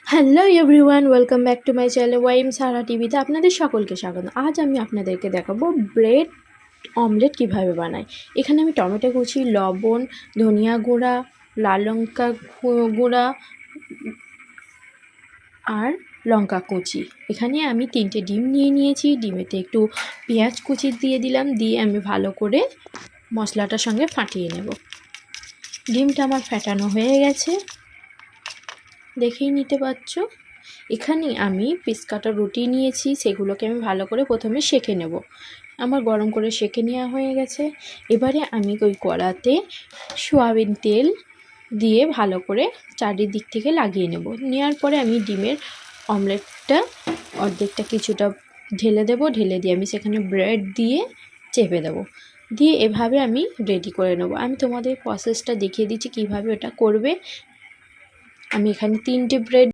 Hello everyone, welcome back to my channel ওয়াইম সারা টিভিতে আপনাদের সকলকে স্বাগত। আজ আমি আপনাদেরকে দেখাবো ব্রেড অমলেট কিভাবে বানাই। এখানে আমি টমেটো কুচি, লবণ, ধনিয়া গুঁড়া, লাল লঙ্কা গুঁড়া আর লঙ্কা কুচি, এখানে আমি 3টে ডিম নিয়ে নিয়েছি। ডিমেতে একটু পেঁয়াজ কুচি দিয়ে দিলাম, দিয়ে আমি ভালো করে মশলাটার সঙ্গে ফাটিয়ে নেব। ডিমটা আমার ফাটানো হয়ে গেছে, দেখেই নিতে পারছো। এখানে আমি পিস কাটা রুটি নিয়েছি, সেগুলোকে আমি ভালো করে প্রথমে সেঁকে নেব। আমার গরম করে সেঁকে নেওয়া হয়ে গেছে। এবারে আমি ওই কড়াতে সয়াবিন তেল দিয়ে ভালো করে চারিদিক থেকে লাগিয়ে নেব। নেওয়ার পরে আমি ডিমের অমলেটটা অর্ধেকটা কিছুটা ঢেলে দেব। ঢেলে দিয়ে আমি সেখানে ব্রেড দিয়ে চেপে দেব, দিয়ে এভাবে আমি রেডি করে নেব। আমি তোমাদের প্রসেসটা দেখিয়ে দিচ্ছি কিভাবে ওটা করবে। আমি এখানে 3টে ব্রেড